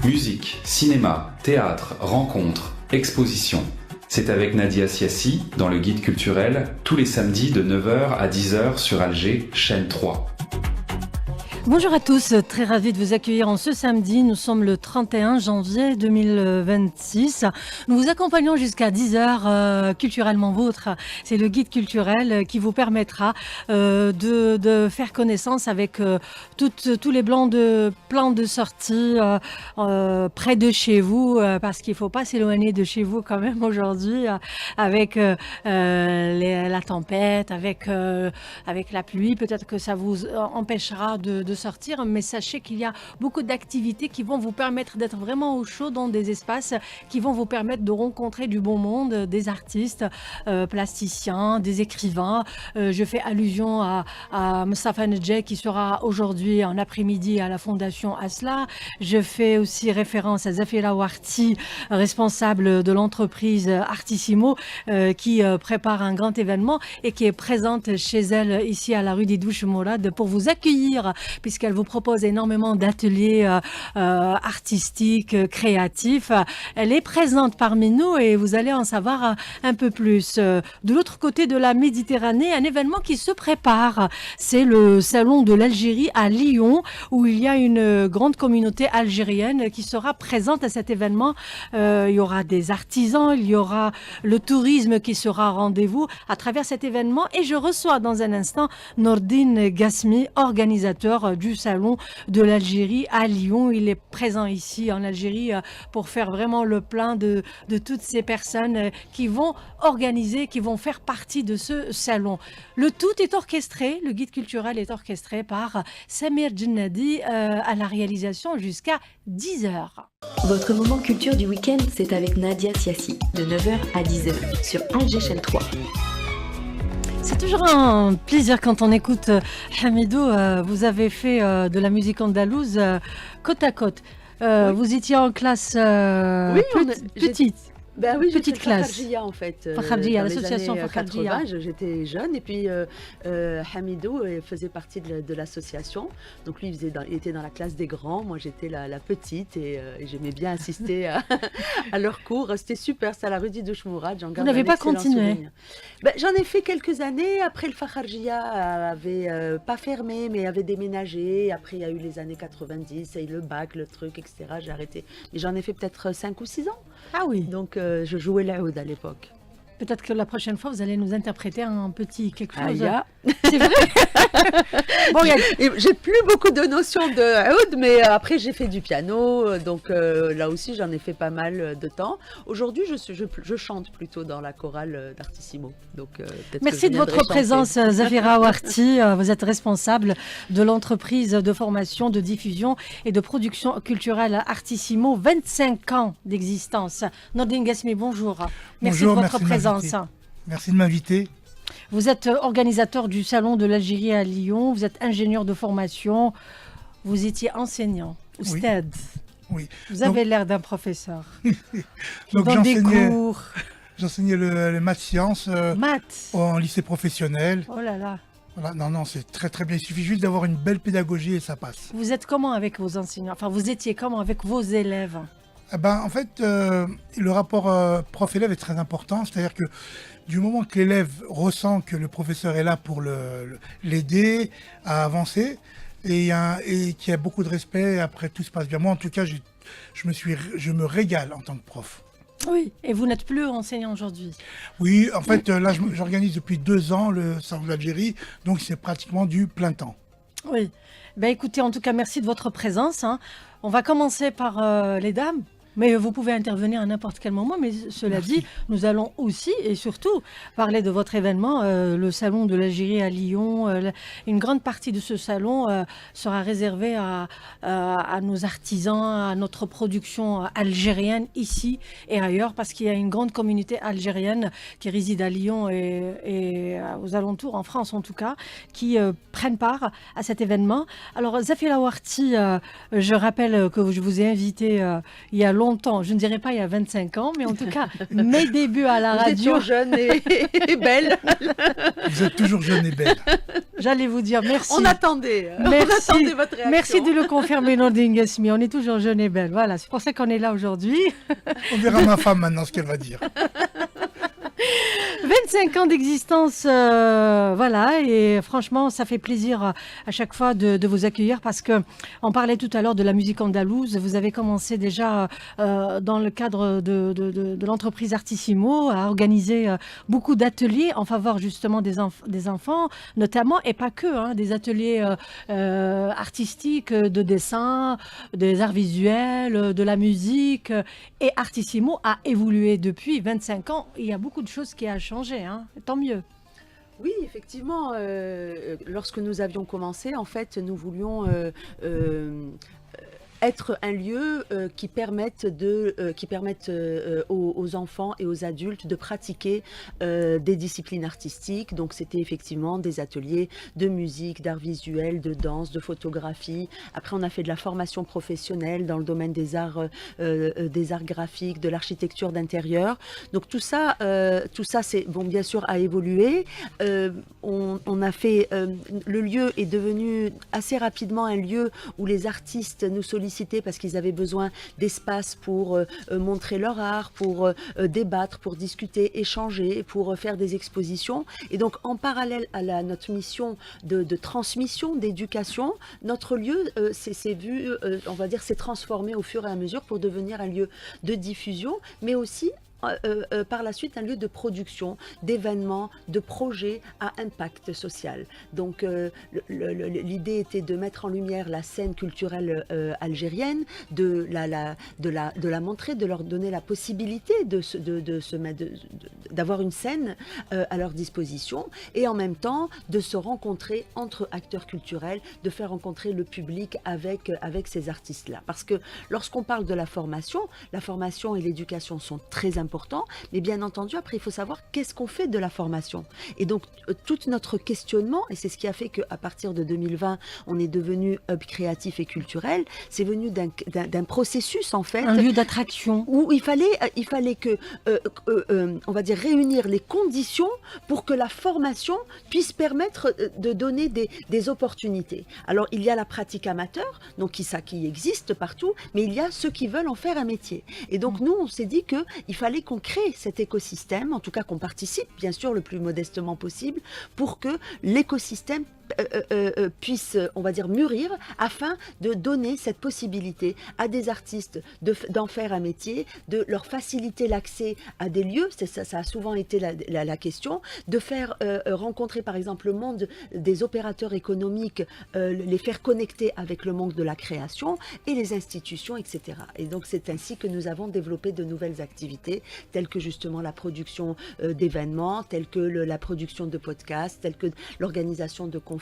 Musique, cinéma, théâtre, rencontres, expositions. C'est avec Nadia Siassi dans le guide culturel tous les samedis de 9h à 10h sur Alger, chaîne 3. Bonjour à tous, très ravi de vous accueillir en ce samedi. Nous sommes le 31 janvier 2026. Nous vous accompagnons jusqu'à 10h culturellement vôtre. C'est le guide culturel qui vous permettra de faire connaissance avec tous les plans de sortie près de chez vous, parce qu'il ne faut pas s'éloigner de chez vous quand même aujourd'hui avec la tempête, avec la pluie. Peut-être que ça vous empêchera de sortir, mais sachez qu'il y a beaucoup d'activités qui vont vous permettre d'être vraiment au chaud dans des espaces qui vont vous permettre de rencontrer du bon monde, des artistes, plasticiens, des écrivains. Je fais allusion à Moustapha Nedjeh qui sera aujourd'hui en après-midi à la Fondation Asla. Je fais aussi référence à Zafira Ouarti, responsable de l'entreprise Artissimo, qui prépare un grand événement et qui est présente chez elle ici à la rue des Douches Mourad pour vous accueillir, puisqu'elle vous propose énormément d'ateliers artistiques, créatifs. Elle est présente parmi nous et vous allez en savoir un peu plus. De l'autre côté de la Méditerranée, un événement qui se prépare. C'est le Salon de l'Algérie à Lyon, où il y a une grande communauté algérienne qui sera présente à cet événement. Il y aura des artisans, il y aura le tourisme qui sera rendez-vous à travers cet événement. Et je reçois dans un instant Nordine Gasmi, organisateur du Salon de l'Algérie à Lyon. Il est présent ici en Algérie pour faire vraiment le plein de toutes ces personnes qui vont organiser, qui vont faire partie de ce salon. Le tout est orchestré, le guide culturel est orchestré par Samir Djennadi à la réalisation jusqu'à 10h. Votre moment culture du week-end, c'est avec Nadia Siassi, de 9h à 10h sur Alger chaîne 3. C'est toujours un plaisir quand on écoute Hamidou. Vous avez fait de la musique andalouse côte à côte. Oui. Vous étiez en classe petite. Ben oui, petite classe. Fakharjia en fait. Fakharjia, l'association Fakharjia. J'étais jeune et puis Hamidou faisait partie de l'association. Donc lui, il était dans la classe des grands. Moi, j'étais la petite et j'aimais bien assister à leurs cours. C'était super, c'est à la rue des Douches Mourad. Vous n'avez pas continué? J'en ai fait quelques années. Après, le Fakharjia avait pas fermé, mais avait déménagé. Après, il y a eu les années 90, et le bac, le truc, etc. J'ai arrêté. Mais j'en ai fait peut-être 5 ou 6 ans. Ah oui. Donc, je jouais l'oud à l'époque. Peut-être que la prochaine fois, vous allez nous interpréter un petit quelque chose. C'est vrai. Bon, j'ai plus beaucoup de notions de oud, mais après, j'ai fait du piano. Donc, là aussi, j'en ai fait pas mal de temps. Aujourd'hui, je chante plutôt dans la chorale d'Artissimo. Donc, merci de votre présence, Zafira Ouarti. Vous êtes responsable de l'entreprise de formation, de diffusion et de production culturelle Artissimo. 25 ans d'existence. Nordine Gasmi, bonjour. Merci de votre présence. Merci de m'inviter. Vous êtes organisateur du Salon de l'Algérie à Lyon, vous êtes ingénieur de formation, vous étiez enseignant, oustad. Oui. Vous avez l'air d'un professeur. Donc dans des cours. J'enseignais le maths sciences en lycée professionnel. Oh là là. Voilà, non, c'est très très bien. Il suffit juste d'avoir une belle pédagogie et ça passe. Vous êtes comment avec vos enseignants? Enfin, vous étiez comment avec vos élèves? En fait, le rapport prof-élève est très important. C'est-à-dire que du moment que l'élève ressent que le professeur est là pour l'aider à avancer et qu'il y a beaucoup de respect, après tout se passe bien. Moi, en tout cas, je me régale en tant que prof. Oui, et vous n'êtes plus enseignant aujourd'hui? Oui, en fait, là, j'organise depuis 2 ans le Salon de l'Algérie, donc c'est pratiquement du plein temps. Oui. Écoutez, en tout cas, merci de votre présence. On va commencer par les dames. Mais vous pouvez intervenir à n'importe quel moment. Mais cela dit, nous allons aussi et surtout parler de votre événement, le Salon de l'Algérie à Lyon. Une grande partie de ce salon sera réservée à nos artisans, à notre production algérienne ici et ailleurs, parce qu'il y a une grande communauté algérienne qui réside à Lyon et aux alentours, en France en tout cas, qui prennent part à cet événement. Alors, Zafira Ouarti, je rappelle que je vous ai invité il y a longtemps, je ne dirais pas il y a 25 ans, mais en tout cas, mes débuts à la radio. Vous êtes jeune et belle. Vous êtes toujours jeune et belle. J'allais vous dire merci. On attendait votre réaction. Merci de le confirmer, Nordine Ghesmi. On est toujours jeune et belle. Voilà, c'est pour ça qu'on est là aujourd'hui. On verra ma femme maintenant ce qu'elle va dire. 25 ans d'existence, voilà, et franchement, ça fait plaisir à chaque fois de vous accueillir parce que on parlait tout à l'heure de la musique andalouse. Vous avez commencé déjà dans le cadre de l'entreprise Artissimo à organiser beaucoup d'ateliers en faveur justement des enfants, notamment, et pas que, hein, des ateliers artistiques, de dessin, des arts visuels, de la musique. Et Artissimo a évolué depuis 25 ans. Il y a beaucoup de choses qui ont changé, hein. Tant mieux. Oui, effectivement, lorsque nous avions commencé, en fait, nous voulions être un lieu qui permette aux enfants et aux adultes de pratiquer des disciplines artistiques. Donc c'était effectivement des ateliers de musique, d'art visuel, de danse, de photographie. Après on a fait de la formation professionnelle dans le domaine des arts graphiques, de l'architecture d'intérieur. Donc tout ça c'est bon, bien sûr a évolué. On a fait le lieu est devenu assez rapidement un lieu où les artistes nous sollicitent parce qu'ils avaient besoin d'espace pour montrer leur art, pour débattre, pour discuter, échanger, pour faire des expositions. Et donc, en parallèle à notre mission de transmission, d'éducation, notre lieu s'est transformé au fur et à mesure pour devenir un lieu de diffusion, mais aussi par la suite un lieu de production, d'événements, de projets à impact social. Donc l'idée était de mettre en lumière la scène culturelle algérienne, de la montrer, de leur donner la possibilité d'avoir une scène à leur disposition et en même temps de se rencontrer entre acteurs culturels, de faire rencontrer le public avec ces artistes-là. Parce que lorsqu'on parle de la formation et l'éducation sont très importants, mais bien entendu, après, il faut savoir qu'est-ce qu'on fait de la formation. Et donc, tout notre questionnement, et c'est ce qui a fait qu'à partir de 2020, on est devenu hub créatif et culturel, c'est venu d'un processus, en fait. Un lieu d'attraction. Où il fallait que, on va dire, réunir les conditions pour que la formation puisse permettre de donner des opportunités. Alors, il y a la pratique amateur, donc qui existe partout, mais il y a ceux qui veulent en faire un métier. Et donc, nous, on s'est dit qu'il fallait qu'on crée cet écosystème, en tout cas qu'on participe, bien sûr, le plus modestement possible, pour que l'écosystème puisse, on va dire, mûrir afin de donner cette possibilité à des artistes d'en faire un métier, de leur faciliter l'accès à des lieux, ça a souvent été la question, de faire rencontrer par exemple le monde des opérateurs économiques, les faire connecter avec le monde de la création et les institutions, etc. Et donc c'est ainsi que nous avons développé de nouvelles activités, telles que justement la production d'événements, telles que la production de podcasts, telles que l'organisation de conférences,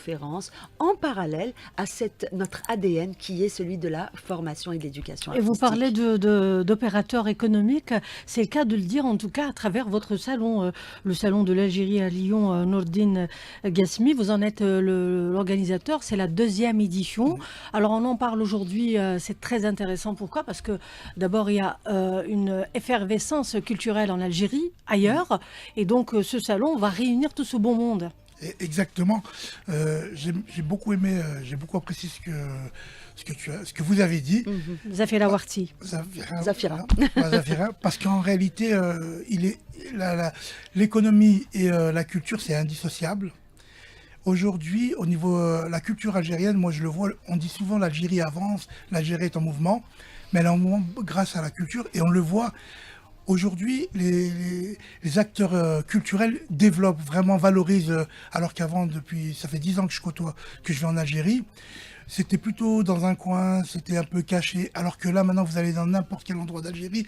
en parallèle à notre ADN qui est celui de la formation et de l'éducation artistique. Et vous parlez d'opérateurs économiques, c'est le cas de le dire en tout cas à travers votre salon, le salon de l'Algérie à Lyon, Nordine Ghesmi, vous en êtes l'organisateur, c'est la 2e édition. Alors on en parle aujourd'hui, c'est très intéressant. Pourquoi ? Parce que d'abord il y a une effervescence culturelle en Algérie, ailleurs, et donc ce salon va réunir tout ce beau monde. Exactement. J'ai beaucoup aimé, j'ai beaucoup apprécié ce que vous avez dit. Zafira Warti. Zafira. Parce qu'en réalité, l'économie et la culture, c'est indissociable. Aujourd'hui, au niveau de la culture algérienne, moi je le vois, on dit souvent l'Algérie avance, l'Algérie est en mouvement, mais elle est en mouvement grâce à la culture et on le voit. Aujourd'hui, les acteurs culturels développent, vraiment valorisent, alors qu'avant, ça fait 10 ans que je vais en Algérie, c'était plutôt dans un coin, c'était un peu caché, alors que là, maintenant, vous allez dans n'importe quel endroit d'Algérie,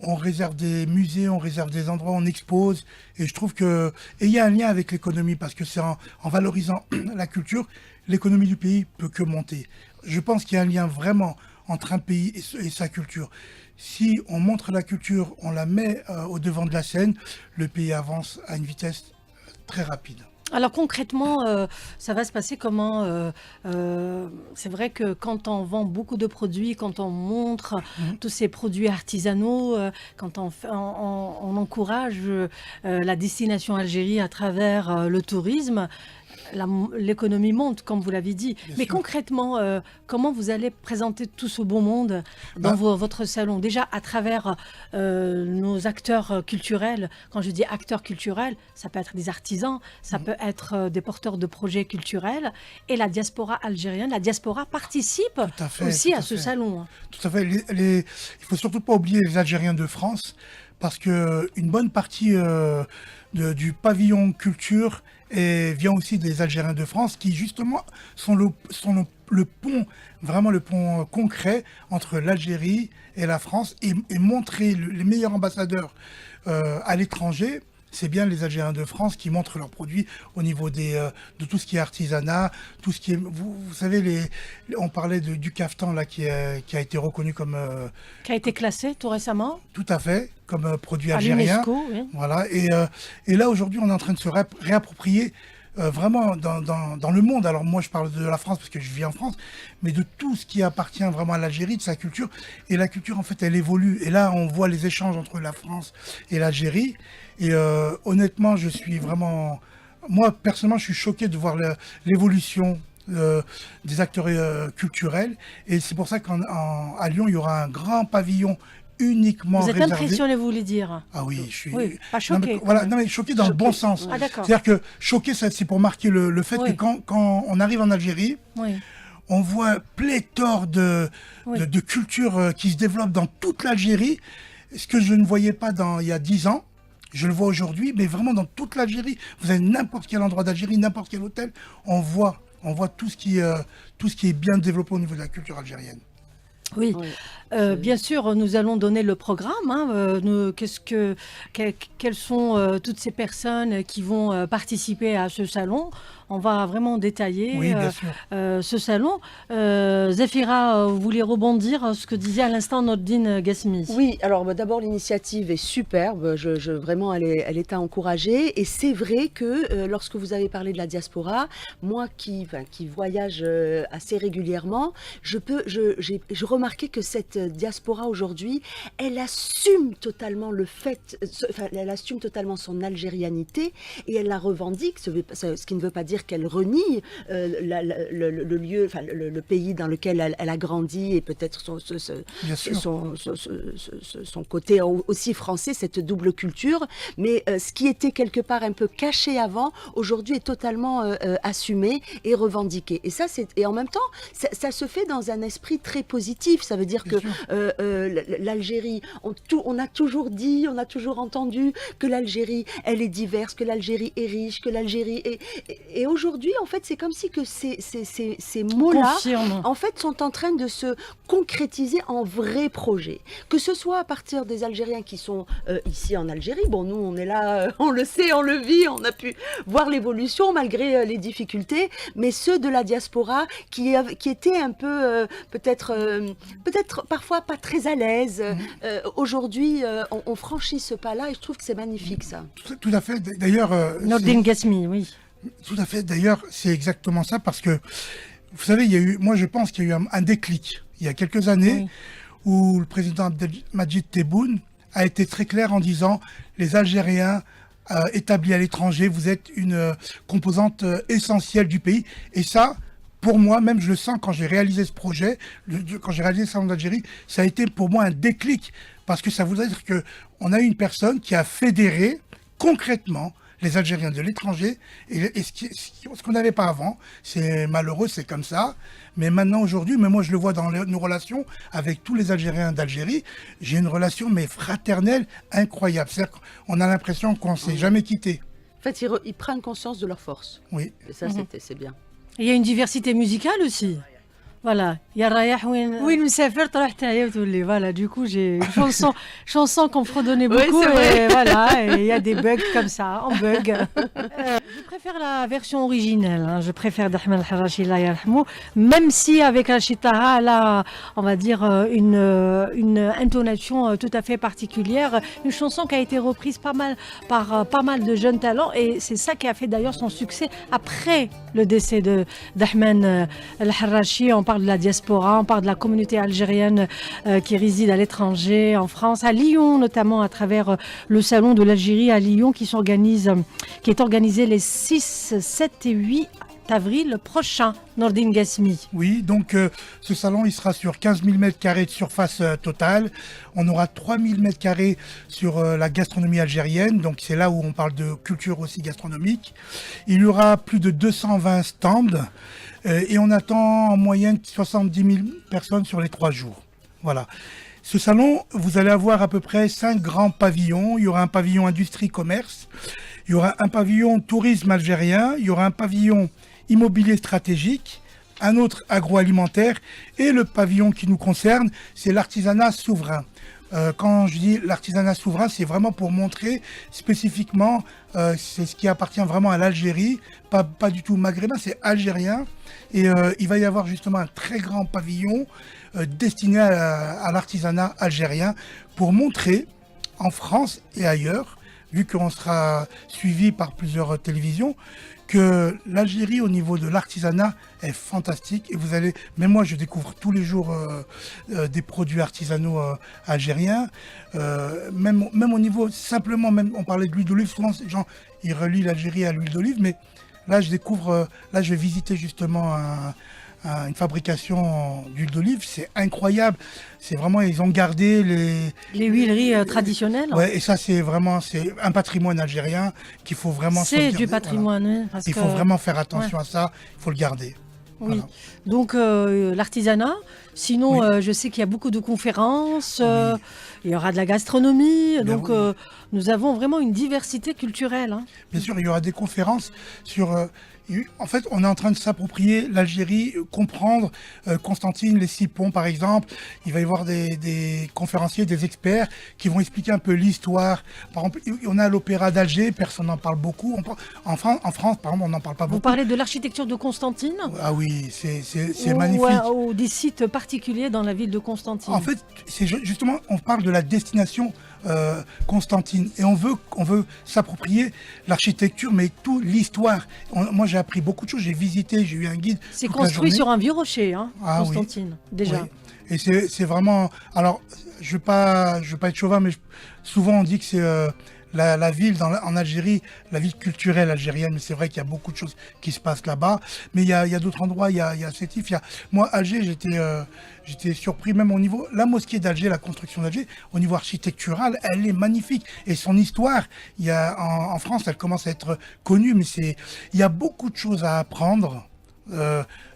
on réserve des musées, on réserve des endroits, on expose, et je trouve que... Et il y a un lien avec l'économie, parce que c'est en valorisant la culture, l'économie du pays peut que monter. Je pense qu'il y a un lien vraiment entre un pays et sa culture. Si on montre la culture, on la met au devant de la scène, le pays avance à une vitesse très rapide. Alors concrètement, ça va se passer comment c'est vrai que quand on vend beaucoup de produits, quand on montre tous ces produits artisanaux, quand on encourage la destination Algérie à travers le tourisme, l'économie monte, comme vous l'avez dit. Bien Mais sûr. concrètement, comment vous allez présenter tout ce beau monde dans votre salon? Déjà, à travers nos acteurs culturels. Quand je dis acteurs culturels, ça peut être des artisans, ça peut être des porteurs de projets culturels. Et la diaspora algérienne, la diaspora participe Tout à fait, aussi tout à à ce fait. salon. Tout à fait. Il faut surtout pas oublier les Algériens de France, parce que une bonne partie du pavillon culture vient aussi des Algériens de France, qui justement sont le pont, vraiment le pont concret entre l'Algérie et la France, et montrer les meilleurs ambassadeurs à l'étranger. C'est bien les Algériens de France qui montrent leurs produits au niveau de tout ce qui est artisanat, tout ce qui est... Vous savez, on parlait du caftan là, qui a été reconnu comme... Qui a été classé tout récemment tout à fait, comme produit à algérien. l'UNESCO. Oui. Voilà. Et là, aujourd'hui, on est en train de se réapproprier vraiment dans le monde. Alors moi, je parle de la France parce que je vis en France, mais de tout ce qui appartient vraiment à l'Algérie, de sa culture. Et la culture, en fait, elle évolue. Et là, on voit les échanges entre la France et l'Algérie. Et honnêtement, je suis vraiment... Moi, personnellement, je suis choqué de voir l'évolution des acteurs culturels. Et c'est pour ça qu'à Lyon, il y aura un grand pavillon uniquement Vous êtes réservé. impressionné, vous voulez dire? Ah oui, je suis... Oui, pas Non, mais, choqué. voilà, non, mais choqué dans le bon sens. Ah d'accord. C'est-à-dire que choqué, c'est pour marquer le fait Oui. que quand on arrive en Algérie, Oui. on voit pléthore de cultures qui se développent dans toute l'Algérie. Ce que je ne voyais pas il y a 10 ans, je le vois aujourd'hui, mais vraiment dans toute l'Algérie. Vous avez n'importe quel endroit d'Algérie, n'importe quel hôtel, on voit tout ce qui est bien développé au niveau de la culture algérienne. Oui. Bien sûr, nous allons donner le programme. Quelles sont toutes ces personnes qui vont participer à ce salon? On va vraiment détailler Oui, bien sûr. ce salon. Zafira, vous voulez rebondir sur ce que disait à l'instant Nordine Gasmi? Oui, alors d'abord l'initiative est superbe, vraiment elle est à encourager, et c'est vrai que lorsque vous avez parlé de la diaspora, moi qui voyage assez régulièrement, je remarquais que cette diaspora aujourd'hui, elle assume totalement elle assume totalement son algérianité et elle la revendique, ce qui ne veut pas dire qu'elle renie le lieu, le pays dans lequel elle a grandi, et peut-être Bien sûr. son côté aussi français, cette double culture, mais ce qui était quelque part un peu caché avant, aujourd'hui est totalement assumé et revendiqué. Et en même temps, ça se fait dans un esprit très positif. Ça veut dire Bien que sûr. l'Algérie, on a toujours dit, on a toujours entendu que l'Algérie, elle est diverse, que l'Algérie est riche, que l'Algérie est... Et aujourd'hui, en fait, c'est comme si que ces mots-là, Confirme. en fait, sont en train de se concrétiser en vrais projets. Que ce soit à partir des Algériens qui sont ici en Algérie, bon, nous, on est là, on le sait, on le vit, on a pu voir l'évolution malgré les difficultés, mais ceux de la diaspora qui étaient un peu, peut-être parfois pas très à l'aise. Aujourd'hui, on franchit ce pas-là et je trouve que c'est magnifique, ça. Tout à fait. D'ailleurs, Nordine Gasmi, oui. tout à fait. D'ailleurs, c'est exactement ça, parce que, vous savez, moi je pense qu'il y a eu un déclic il y a quelques années, où le président Abdelmadjid Tebboune a été très clair en disant: les Algériens établis à l'étranger, vous êtes une composante essentielle du pays. Et ça, pour moi, même je le sens quand j'ai réalisé ce projet, quand j'ai réalisé le Salon d'Algérie, ça a été pour moi un déclic, parce que ça voudrait dire qu'on a eu une personne qui a fédéré concrètement les Algériens de l'étranger, et ce qu'on n'avait pas avant. C'est malheureux, c'est comme ça, mais maintenant, aujourd'hui, mais moi je le vois dans nos relations avec tous les Algériens d'Algérie, j'ai une relation mais fraternelle incroyable. C'est-à-dire qu'on a l'impression qu'on ne s'est jamais quitté. En fait, ils prennent conscience de leur force. Oui. Et ça, c'est bien. Il y a une diversité musicale aussi. Voilà, il y a Rayah Win Msafer طرح تاعي وتولي. Voilà, du coup j'ai une chanson qu'on fredonnait beaucoup, c'est vrai. et voilà, et il y a des bugs comme ça, en bug. Je préfère la version originelle, hein. Je préfère d'Ahmed El-Harrachi, Allah yarhamou, même si avec Rachid Taha, elle a, on va dire, une intonation tout à fait particulière, une chanson qui a été reprise par pas mal de jeunes talents, et c'est ça qui a fait d'ailleurs son succès après le décès d'Ahmed El-Harrachi. On parle de la diaspora, on parle de la communauté algérienne qui réside à l'étranger, en France, à Lyon notamment, à travers le salon de l'Algérie à Lyon qui est organisé les 6, 7 et 8 avril prochain, Nordine Gasmi. Oui, donc ce salon, il sera sur 15 000 m² de surface totale. On aura 3 000 m² sur la gastronomie algérienne, donc c'est là où on parle de culture aussi gastronomique. Il y aura plus de 220 stands et on attend en moyenne 70 000 personnes sur les 3 jours. Voilà. Ce salon, vous allez avoir à peu près 5 grands pavillons. Il y aura un pavillon industrie-commerce, il y aura un pavillon tourisme algérien, il y aura un pavillon immobilier stratégique, un autre agroalimentaire et le pavillon qui nous concerne, c'est l'artisanat souverain. Quand je dis l'artisanat souverain, c'est vraiment pour montrer spécifiquement, c'est ce qui appartient vraiment à l'Algérie, pas du tout maghrébin, c'est algérien. Et il va y avoir justement un très grand pavillon destiné à l'artisanat algérien pour montrer en France et ailleurs, vu qu'on sera suivi par plusieurs télévisions, que l'Algérie au niveau de l'artisanat est fantastique et vous allez, même moi je découvre tous les jours des produits artisanaux algériens, même au niveau simplement, même on parlait de l'huile d'olive, souvent les gens ils relient l'Algérie à l'huile d'olive, mais là je découvre, là je vais visiter justement une fabrication d'huile d'olive, c'est incroyable, c'est vraiment, ils ont gardé les huileries traditionnelles. Ouais, et ça c'est vraiment, c'est un patrimoine algérien qu'il faut vraiment sauvegarder. C'est du patrimoine, voilà. Parce il faut vraiment faire attention à ça, il faut le garder. Oui, voilà. Donc l'artisanat, sinon oui. Je sais qu'il y a beaucoup de conférences, oui. Il y aura de la gastronomie, bien donc oui. Nous avons vraiment une diversité culturelle. Hein. Bien sûr, il y aura des conférences sur... en fait, on est en train de s'approprier l'Algérie, comprendre Constantine, les 6 ponts par exemple. Il va y avoir des conférenciers, des experts qui vont expliquer un peu l'histoire. Par exemple, on a l'opéra d'Alger, personne n'en parle beaucoup. En France, par exemple, on n'en parle pas beaucoup. Vous parlez de l'architecture de Constantine ? Ah oui, c'est magnifique. Ou des sites particuliers dans la ville de Constantine. En fait, c'est justement, on parle de la destination Constantine et on veut s'approprier l'architecture, mais toute l'histoire. Moi, j'ai appris beaucoup de choses. J'ai visité, j'ai eu un guide. C'est construit sur un vieux rocher, hein, Constantine, oui. Déjà. Oui. Et c'est vraiment. Alors, je veux pas être chauvin, mais souvent on dit que c'est la ville en Algérie, la ville culturelle algérienne. Mais c'est vrai qu'il y a beaucoup de choses qui se passent là-bas. Mais il y a d'autres endroits. Il y a Sétif. Moi, Alger, j'étais surpris même au niveau. La mosquée d'Alger, la construction d'Alger, au niveau architectural, elle est magnifique. Et son histoire, en France, elle commence à être connue. Mais il y a beaucoup de choses à apprendre.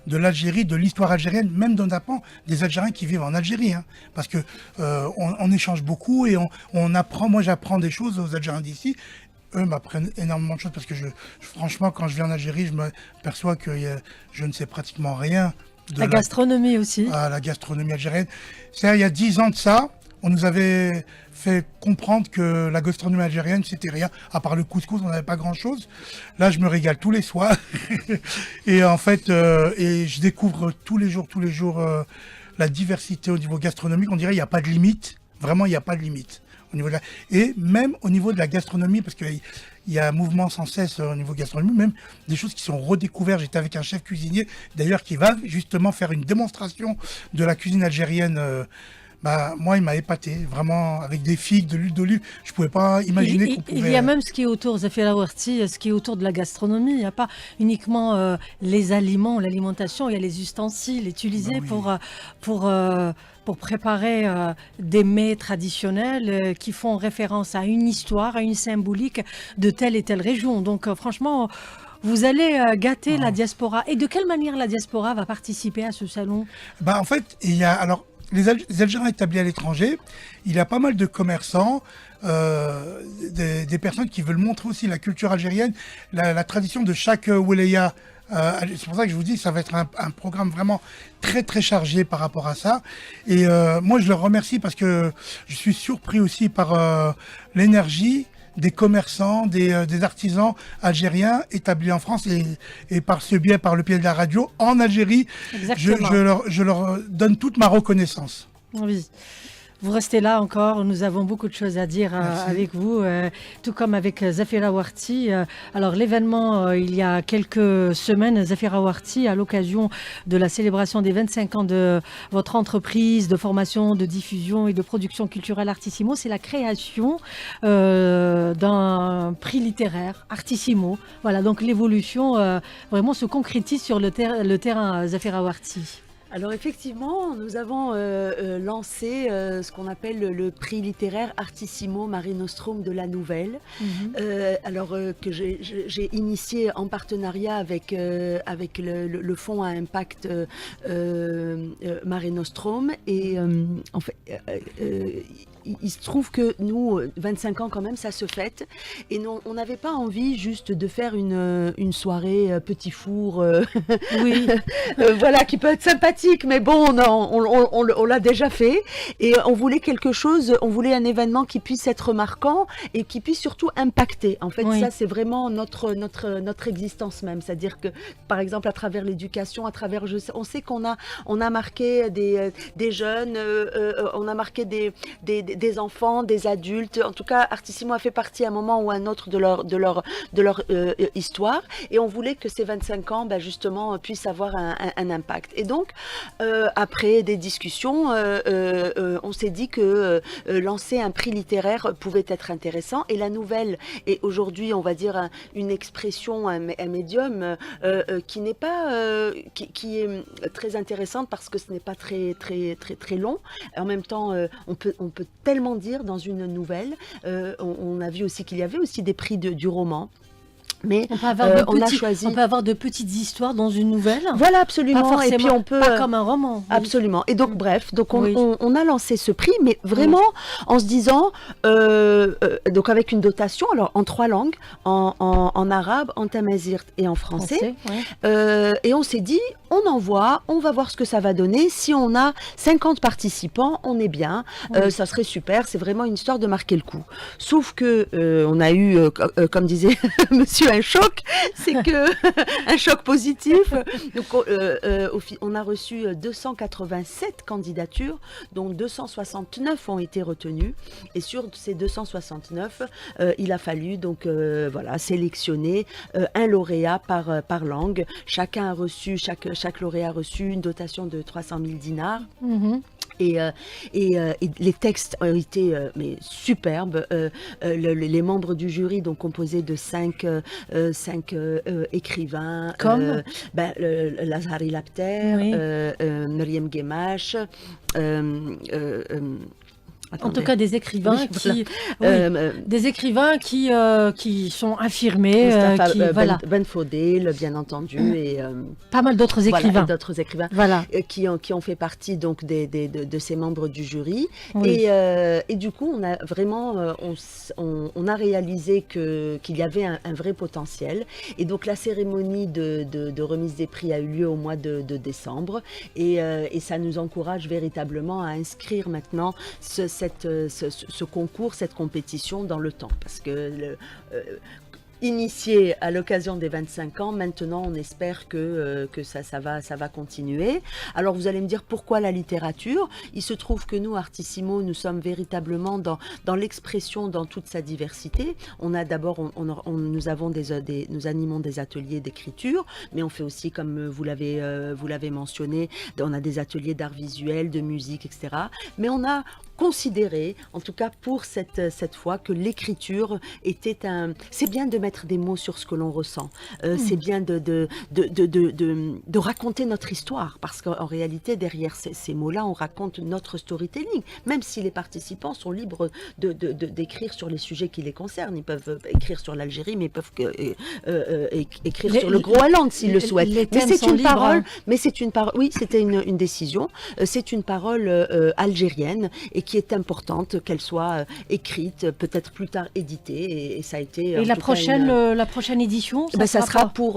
De l'Algérie, de l'histoire algérienne, même d'un apprend des Algériens qui vivent en Algérie, hein, parce que on échange beaucoup et on apprend. Moi, j'apprends des choses aux Algériens d'ici. Eux m'apprennent énormément de choses parce que franchement, quand je viens en Algérie, je me perçois que je ne sais pratiquement rien. De la gastronomie aussi. La gastronomie algérienne. C'est-à-dire, il y a 10 ans de ça, on nous avait fait comprendre que la gastronomie algérienne, c'était rien. À part le couscous, on n'avait pas grand-chose. Là, je me régale tous les soirs. Et en fait, et je découvre tous les jours la diversité au niveau gastronomique. On dirait qu'il n'y a pas de limite. Vraiment, il n'y a pas de limite. Et même au niveau de la gastronomie, parce qu'il y a un mouvement sans cesse au niveau gastronomie, même des choses qui sont redécouvertes. J'étais avec un chef cuisinier, d'ailleurs, qui va justement faire une démonstration de la cuisine algérienne. Moi, il m'a épaté, vraiment, avec des figues, de l'huile d'olive. Je ne pouvais pas imaginer qu'on pouvait... Il y a même ce qui est autour, Zafira Ouarti, ce qui est autour de la gastronomie. Il n'y a pas uniquement les aliments, l'alimentation, il y a les ustensiles utilisés pour préparer des mets traditionnels qui font référence à une histoire, à une symbolique de telle et telle région. Donc, franchement... Vous allez gâter la diaspora. Et de quelle manière la diaspora va participer à ce salon ? En fait, il y a... Alors, les Algériens établis à l'étranger, il y a pas mal de commerçants, des personnes qui veulent montrer aussi la culture algérienne, la tradition de chaque wilaya. C'est pour ça que je vous dis, ça va être un programme vraiment très très chargé par rapport à ça. Et moi, je leur remercie parce que je suis surpris aussi par l'énergie des commerçants, des artisans algériens établis en France et par ce biais, par le biais de la radio en Algérie. Je leur donne toute ma reconnaissance. Oui. Vous restez là encore, nous avons beaucoup de choses à dire avec vous, tout comme avec Zafira Warti. Alors l'événement, il y a quelques semaines, Zafira Warti, à l'occasion de la célébration des 25 ans de votre entreprise de formation, de diffusion et de production culturelle Artissimo, c'est la création d'un prix littéraire Artissimo. Voilà, donc l'évolution vraiment se concrétise sur le terrain Zafira Warti. Alors effectivement, nous avons lancé ce qu'on appelle le prix littéraire Artissimo Mare Nostrum de la Nouvelle, que j'ai initié en partenariat avec le fonds à impact Mare Nostrum, et en fait il se trouve que nous, 25 ans quand même, ça se fête. Et non, on n'avait pas envie juste de faire une soirée petit four, oui. Voilà, qui peut être sympathique, mais bon, on l'a déjà fait. Et on voulait quelque chose, on voulait un événement qui puisse être marquant et qui puisse surtout impacter. En fait, ça, c'est vraiment notre existence même. C'est-à-dire que, par exemple, à travers l'éducation, on sait qu'on a marqué des jeunes, on a marqué des enfants, des adultes. En tout cas, Artissimo a fait partie à un moment ou à un autre de leur histoire, et on voulait que ces 25 ans, justement, puissent avoir un impact. Et donc, après des discussions, on s'est dit que lancer un prix littéraire pouvait être intéressant, et la nouvelle est aujourd'hui, on va dire, une expression, un médium qui n'est pas, qui est très intéressante parce que ce n'est pas très long. En même temps, on peut tellement dire dans une nouvelle. On a vu aussi qu'il y avait aussi des prix du roman. Mais on peut avoir de petites histoires dans une nouvelle. Voilà, absolument. Et puis pas comme un roman. Oui. Absolument. Et donc, bref, on a lancé ce prix, mais vraiment en se disant, donc avec une dotation, alors en 3 langues, en arabe, en tamazight et en français. Et on s'est dit, on envoie, on va voir ce que ça va donner. Si on a 50 participants, on est bien. Ça serait super. C'est vraiment une histoire de marquer le coup. Sauf que on a eu, comme disait Monsieur, un choc, c'est que un choc positif. Donc, on a reçu 287 candidatures, dont 269 ont été retenues. Et sur ces 269, il a fallu donc sélectionner un lauréat par langue. Chaque lauréat a reçu une dotation de 300 000 dinars. Et les textes ont été superbes. Les membres du jury, donc composés de 5 écrivains, comme Lazari Lapter, Myriam Guémache, en tout cas, des écrivains qui sont affirmés. Ben Faudel, bien entendu, et pas mal d'autres écrivains. Qui ont fait partie donc de ces membres du jury. Et du coup, on a vraiment, on a réalisé qu'il y avait un vrai potentiel. Et donc, la cérémonie de remise des prix a eu lieu au mois de décembre. Et ça nous encourage véritablement à inscrire maintenant ce concours, cette compétition dans le temps, parce que initié à l'occasion des 25 ans, maintenant on espère que ça va continuer. Alors vous allez me dire pourquoi la littérature? Il se trouve que nous, Artissimo, nous sommes véritablement dans l'expression dans toute sa diversité. On a d'abord, nous animons des ateliers d'écriture, mais on fait aussi, comme vous l'avez mentionné, on a des ateliers d'art visuel, de musique, etc. Mais on a considérer, en tout cas pour cette fois, que l'écriture était c'est bien de mettre des mots sur ce que l'on ressent. C'est bien de raconter notre histoire, parce qu'en réalité, derrière ces mots-là, on raconte notre storytelling. Même si les participants sont libres d'écrire sur les sujets qui les concernent. Ils peuvent écrire sur l'Algérie, mais ils peuvent écrire sur le Groenland s'ils le souhaitent. Mais c'est une parole. Mais c'est une parole. Oui, c'était une décision. C'est une parole algérienne et qui est importante, qu'elle soit écrite, peut-être plus tard éditée, et ça a été... Et la prochaine édition, ça sera pour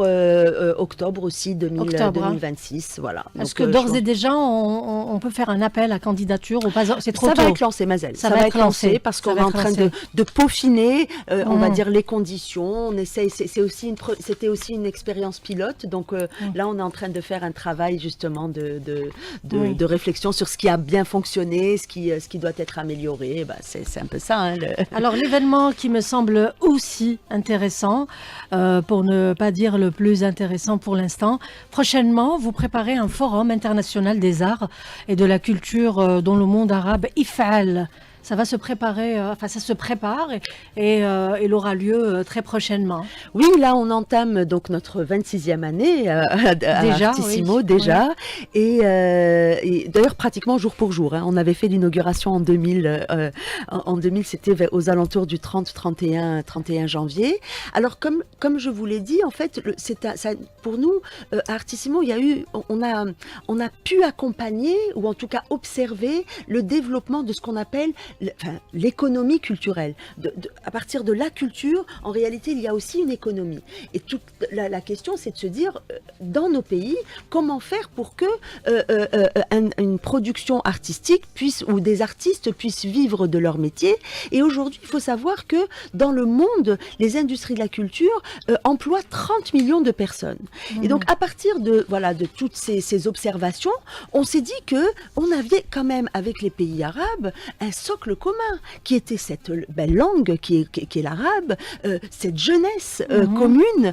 octobre aussi, 2026, voilà. Est-ce que d'ores et déjà, on peut faire un appel à candidature ou pas? C'est trop tôt. Ça va être lancé, Mazel. Ça va être lancé parce qu'on est en train de peaufiner, on va dire, les conditions. On essaye, c'était aussi une expérience pilote, donc là, on est en train de faire un travail justement de réflexion sur ce qui a bien fonctionné, ce qui qui doit être amélioré. C'est un peu ça. Hein, Alors l'événement qui me semble aussi intéressant, pour ne pas dire le plus intéressant pour l'instant, prochainement vous préparez un forum international des arts et de la culture dans le monde arabe, IFAL. Ça va se préparer, ça se prépare et il aura lieu très prochainement. Oui, là on entame donc notre 26e année à déjà, Artissimo oui. déjà. Oui. Et d'ailleurs pratiquement jour pour jour. Hein. On avait fait l'inauguration en 2000. En 2000, c'était aux alentours du 31 janvier. Alors comme je vous l'ai dit, en fait, pour nous, à Artissimo, on a pu accompagner ou en tout cas observer le développement de ce qu'on appelle l'économie culturelle. À partir de la culture, en réalité, il y a aussi une économie. Et toute la question, c'est de se dire, dans nos pays, comment faire pour que une production artistique ou des artistes puissent vivre de leur métier. Et aujourd'hui, il faut savoir que dans le monde, les industries de la culture emploient 30 millions de personnes. Et donc, à partir de toutes ces observations, on s'est dit qu'on avait quand même, avec les pays arabes, un socle commun, qui était cette belle langue qui est l'arabe, cette jeunesse commune,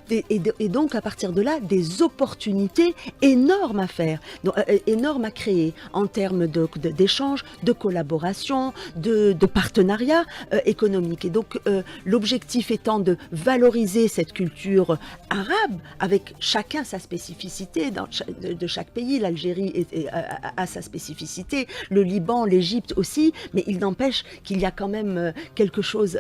et donc à partir de là, des opportunités énormes à faire, énormes à créer en termes d'échanges, de collaboration, de partenariat économique. Et donc l'objectif étant de valoriser cette culture arabe, avec chacun sa spécificité de chaque pays. L'Algérie a sa spécificité, le Liban, l'Égypte aussi, mais il n'empêche qu'il y a quand même quelque chose,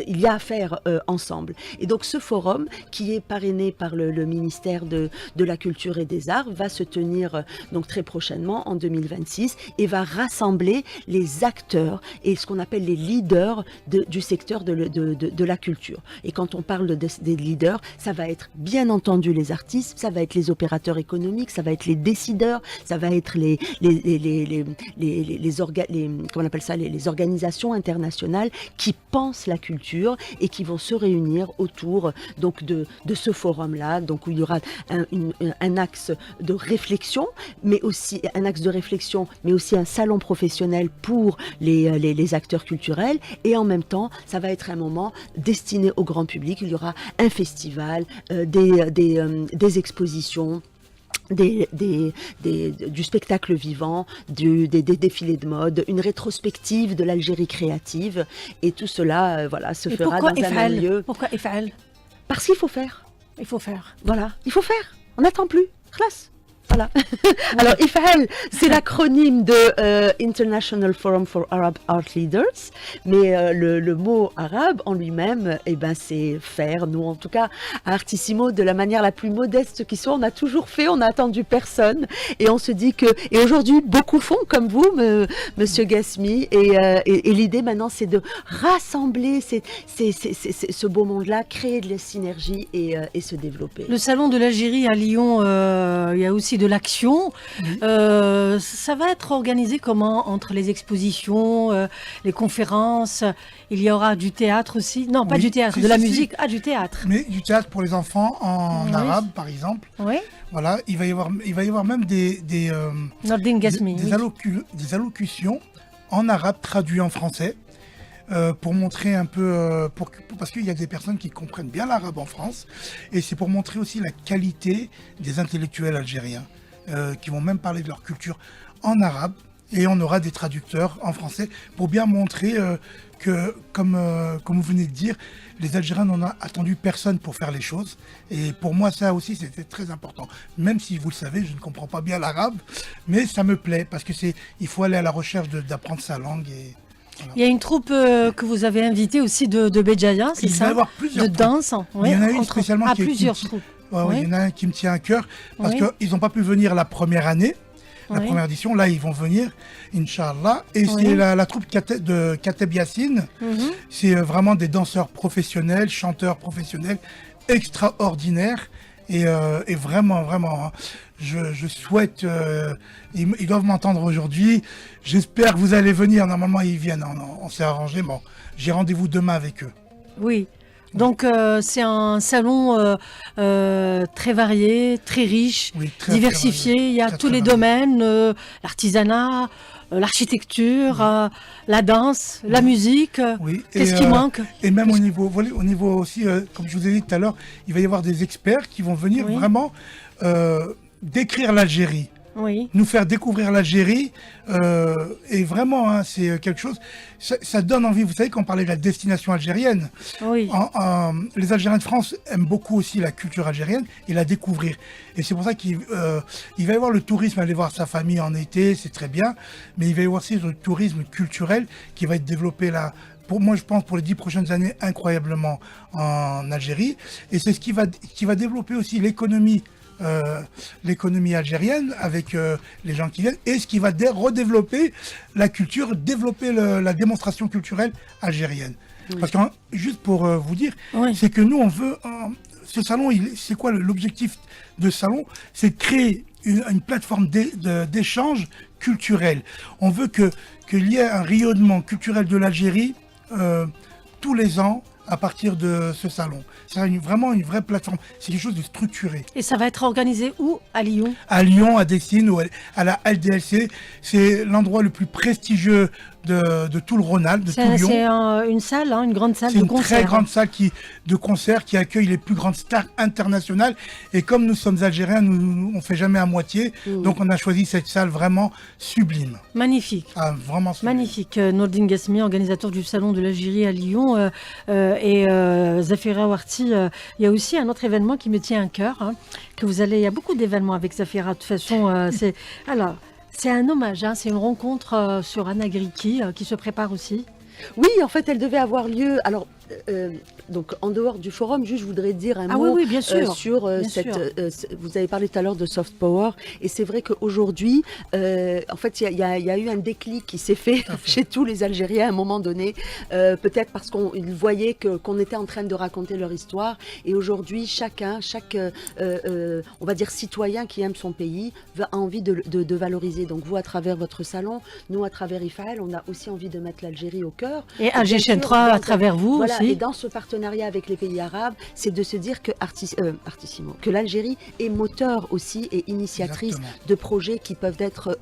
il y a à faire ensemble. Et donc ce forum, qui est parrainé par le ministère de la Culture et des Arts, va se tenir donc très prochainement en 2026 et va rassembler les acteurs et ce qu'on appelle les leaders du secteur de la culture. Et quand on parle des leaders, ça va être bien entendu les artistes, ça va être les opérateurs économiques, ça va être les décideurs, ça va être les organisations internationales qui pensent la culture et qui vont se réunir autour donc de ce forum-là, donc où il y aura un axe de réflexion, mais aussi un salon professionnel pour les acteurs culturels, et en même temps, ça va être un moment destiné au grand public. Il y aura un festival, des expositions, du spectacle vivant, des défilés de mode, une rétrospective de l'Algérie créative, et tout cela se fera dans un même lieu. Pourquoi IFAL? Parce qu'il faut faire. Il faut faire. Voilà, il faut faire. On n'attend plus. Classe. Voilà. Alors, IFAL, c'est l'acronyme de International Forum for Arab Art Leaders, mais le mot arabe en lui-même, c'est faire. Nous, en tout cas, à Artissimo, de la manière la plus modeste qui soit, on a toujours fait, on n'a attendu personne, et on se dit et aujourd'hui, beaucoup font comme vous, Monsieur Gasmi, et l'idée maintenant, c'est de rassembler ce beau monde-là, créer de la synergie et se développer. Le salon de l'Algérie à Lyon, il y a aussi de l'action. Ça va être organisé comment entre les expositions, les conférences? Il y aura du théâtre aussi? Non, pas du théâtre, de la musique. Ah, du théâtre. Mais du théâtre pour les enfants en arabe, par exemple. Oui. Voilà, il va y avoir même des allocutions en arabe traduites en français. Pour montrer un peu, parce qu'il y a des personnes qui comprennent bien l'arabe en France, et c'est pour montrer aussi la qualité des intellectuels algériens, qui vont même parler de leur culture en arabe, et on aura des traducteurs en français pour bien montrer que, comme vous venez de dire, les Algériens n'en ont attendu personne pour faire les choses, et pour moi ça aussi c'était très important, même si vous le savez, je ne comprends pas bien l'arabe, mais ça me plaît, parce que il faut aller à la recherche d'apprendre sa langue. Voilà. Il y a une troupe que vous avez invitée aussi de Béjaïa, c'est ça? De danse. Il y en a une spécialement plusieurs troupes. Il y en a un qui me tient à cœur, parce qu'ils n'ont pas pu venir la première année, la première édition. Là, ils vont venir, Inch'Allah. Et c'est la troupe de Kateb Yassine. C'est vraiment des danseurs professionnels, chanteurs professionnels, extraordinaires. Et vraiment, vraiment, je souhaite... ils doivent m'entendre aujourd'hui. J'espère que vous allez venir. Normalement, ils viennent. On s'est arrangé. Bon, j'ai rendez-vous demain avec eux. Oui. Donc c'est un salon très varié, très riche, très diversifié. Il y a tous les domaines, l'artisanat, l'architecture, la danse, la musique. Qu'est-ce qui manque? Et même au niveau aussi, comme je vous ai dit tout à l'heure, il va y avoir des experts qui vont venir vraiment décrire l'Algérie. Nous faire découvrir l'Algérie et vraiment hein, c'est quelque chose, ça donne envie. Vous savez qu'on parlait de la destination algérienne, les Algériens de France aiment beaucoup aussi la culture algérienne et la découvrir, et c'est pour ça qu'il va y avoir le tourisme, aller voir sa famille en été, c'est très bien, mais il va y avoir aussi le tourisme culturel qui va être développé là. Pour moi, je pense pour les 10 prochaines années, incroyablement en Algérie, et c'est ce qui va développer aussi l'économie algérienne avec les gens qui viennent, et ce qui va redévelopper la culture, développer la démonstration culturelle algérienne. Parce que juste pour vous dire, c'est que nous on veut ce salon, c'est quoi l'objectif de ce salon? C'est de créer une plateforme d'échange culturel. On veut qu'il y ait un rayonnement culturel de l'Algérie tous les ans à partir de ce salon. C'est vraiment une vraie plateforme, c'est quelque chose de structuré. Et ça va être organisé où? À Lyon? À Lyon, à Dessines, ou à la LDLC. C'est l'endroit le plus prestigieux de tout le Rhône-Alpes, de tout Lyon. C'est une salle, une grande salle de concert. C'est une très grande salle de concert qui accueille les plus grandes stars internationales. Et comme nous sommes Algériens, on ne fait jamais à moitié. Donc on a choisi cette salle vraiment sublime. Magnifique. Vraiment sublime. Magnifique. Nordine Gassemi, organisateur du Salon de l'Algérie à Lyon, et Zafira Ouarti. Il y a aussi un autre événement qui me tient à cœur. Il y a beaucoup d'événements avec Zafira. De toute façon, c'est un hommage, c'est une rencontre sur Anna Griki qui se prépare aussi. Oui, en fait, elle devait avoir lieu. Alors, donc, en dehors du forum, juste, je voudrais dire un mot bien sûr, sur vous avez parlé tout à l'heure de soft power, et c'est vrai qu'aujourd'hui, en fait, il y a eu un déclic qui s'est fait chez tous les Algériens à un moment donné, peut-être parce qu'ils voyaient qu'on était en train de raconter leur histoire, et aujourd'hui, chaque on va dire citoyen qui aime son pays a envie de valoriser. Donc, vous, à travers votre salon, nous, à travers IFAEL, on a aussi envie de mettre l'Algérie au cœur. Et AG Chaîne 3 à travers vous aussi. Et dans ce partenariat avec les pays arabes, c'est de se dire que que l'Algérie est moteur aussi et initiatrice de projets qui peuvent être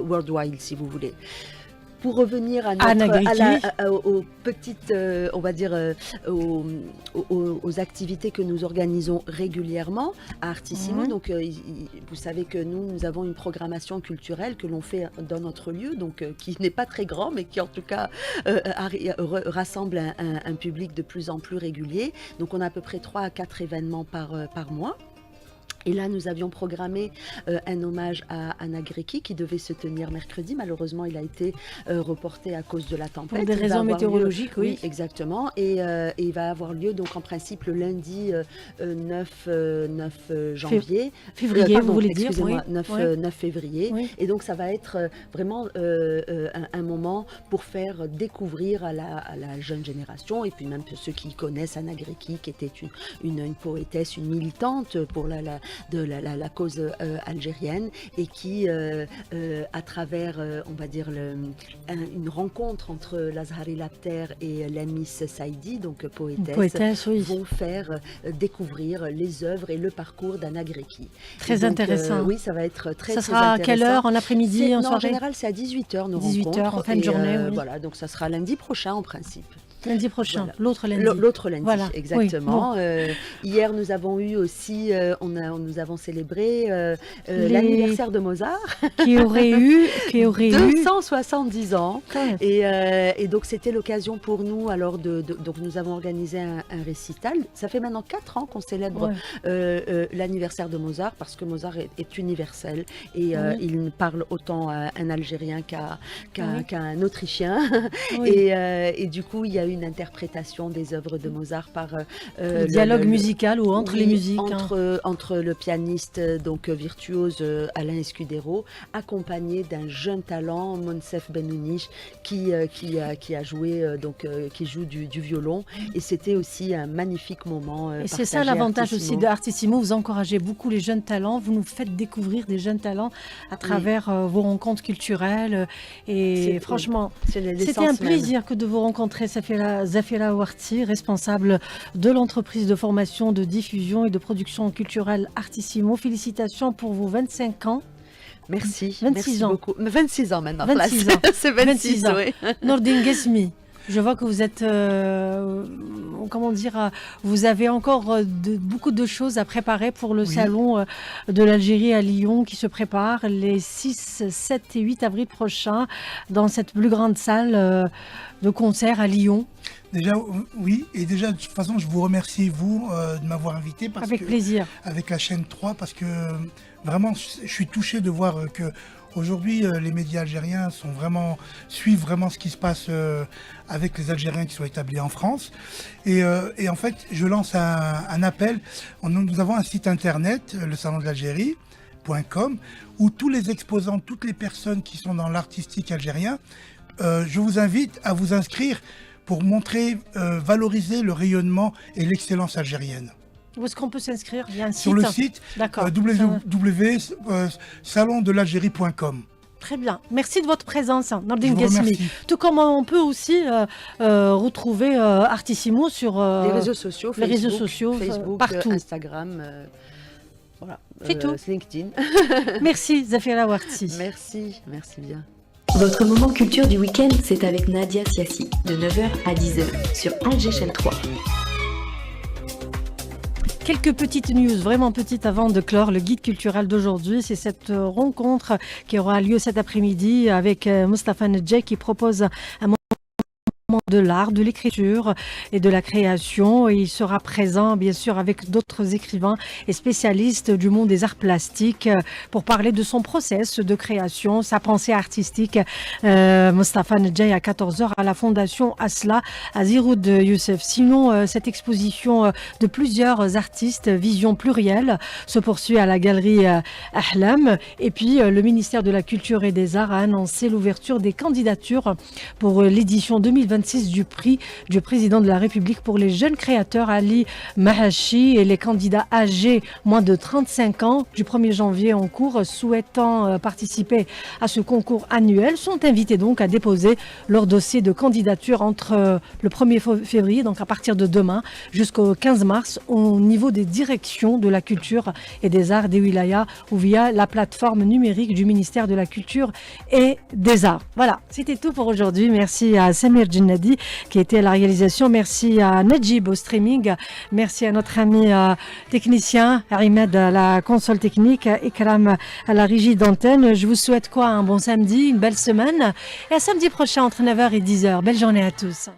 worldwide, si vous voulez. Pour revenir à aux petites, on va dire, aux activités que nous organisons régulièrement à Artissimo. Donc, vous savez que nous avons une programmation culturelle que l'on fait dans notre lieu, donc qui n'est pas très grand, mais qui en tout cas rassemble un public de plus en plus régulier. Donc, on a à peu près 3 à 4 événements par mois. Et là, nous avions programmé un hommage à Anna Griki qui devait se tenir mercredi. Malheureusement, il a été reporté à cause de la tempête. Pour des raisons météorologiques, oui. Exactement. Et il va avoir lieu, donc en principe, le lundi 9 janvier. Février, vous voulez dire? Excusez-moi, 9 février. Oui. Et donc, ça va être vraiment un moment pour faire découvrir à la jeune génération, et puis même ceux qui connaissent Anna Griki, qui était une poétesse, une militante pour la cause algérienne, et qui, à travers, on va dire, une rencontre entre Lazhari Lapter et Lamis Saïdi, donc poétesse, vont faire découvrir les œuvres et le parcours d'Anna Griki. Très intéressant. Oui, ça va être très intéressant. Ça sera à quelle heure? En après-midi, en soirée? En général, c'est à 18h, nos 18h, rencontres. en fin de journée. Voilà, donc ça sera lundi prochain, en principe. Lundi prochain, voilà. L'autre lundi. L'autre lundi, voilà. Exactement. Oui, bon. Hier, nous avons eu aussi, nous avons célébré l'anniversaire de Mozart. Qui aurait eu 270 ans. Et donc, c'était l'occasion pour nous, alors, donc nous avons organisé un récital. Ça fait maintenant 4 ans qu'on célèbre l'anniversaire de Mozart, parce que Mozart est universel. Et il parle autant à un Algérien qu'à un Autrichien. Et du coup, il y a une interprétation des œuvres de Mozart par le dialogue musical ou entre les musiques entre le pianiste donc virtuose Alain Escudero, accompagné d'un jeune talent, Monsef Benouniche, qui a joué qui joue du violon, et c'était aussi un magnifique moment. Et c'est ça l'avantage aussi de Artissimo, vous encouragez beaucoup les jeunes talents, vous nous faites découvrir des jeunes talents à travers vos rencontres culturelles, et franchement c'était un plaisir que de vous rencontrer, Zafira Zafira Ouarti, responsable de l'entreprise de formation, de diffusion et de production culturelle Artissimo. Félicitations pour vos 25 ans. Merci. 26 merci ans. beaucoup. 26 ans maintenant. 26 là, ans. C'est 26 ans. Oui. Nordine Gesmi, je vois que vous êtes, vous avez encore beaucoup de choses à préparer pour le salon de l'Algérie à Lyon qui se prépare les 6, 7 et 8 avril prochains dans cette plus grande salle de concert à Lyon. Déjà, oui. Et déjà, de toute façon, je vous remercie, vous, de m'avoir invité. Avec plaisir. Avec la chaîne 3, parce que vraiment, je suis touché de voir que aujourd'hui, les médias algériens suivent vraiment ce qui se passe avec les Algériens qui sont établis en France. Et en fait, je lance un appel. Nous avons un site internet, le salon de l'Algérie.com, où tous les exposants, toutes les personnes qui sont dans l'artistique algérien, je vous invite à vous inscrire pour montrer, valoriser le rayonnement et l'excellence algérienne. Où est-ce qu'on peut s'inscrire? Il y a un site. Sur le site www.salondelalgérie.com. Très bien. Merci de votre présence, Nordine Gesmi. Tout comme on peut aussi retrouver Artissimo sur les réseaux sociaux, Facebook, partout. Instagram, voilà, LinkedIn. Merci Zafira Ouarti. Merci bien. Votre moment culture du week-end, c'est avec Nadia Siassi, de 9h à 10h, sur Alger Chaîne 3. Quelques petites news, vraiment petites avant de clore le guide culturel d'aujourd'hui. C'est cette rencontre qui aura lieu cet après-midi avec Moustapha Nedjeh qui propose un moment de l'art, de l'écriture et de la création. Et il sera présent, bien sûr, avec d'autres écrivains et spécialistes du monde des arts plastiques pour parler de son process de création, sa pensée artistique. Moustapha Nedjeh à 14h à la Fondation Asla à Ziroud Youssef. Sinon, cette exposition de plusieurs artistes, Vision plurielle, se poursuit à la galerie Ahlam. Et puis, le ministère de la Culture et des Arts a annoncé l'ouverture des candidatures pour l'édition 2026 du prix du président de la République pour les jeunes créateurs Ali Mahachi, et les candidats âgés moins de 35 ans du 1er janvier en cours souhaitant participer à ce concours annuel sont invités donc à déposer leur dossier de candidature entre le 1er février, donc à partir de demain, jusqu'au 15 mars au niveau des directions de la culture et des arts des wilayas ou via la plateforme numérique du ministère de la Culture et des Arts. Voilà, c'était tout pour aujourd'hui. Merci à Samir Djinnadi qui était à la réalisation. Merci à Najib au streaming. Merci à notre ami technicien Arimed à la console technique, Ikram à la régie d'antenne. Je vous souhaite un bon samedi, une belle semaine et à samedi prochain entre 9h et 10h. Belle journée à tous.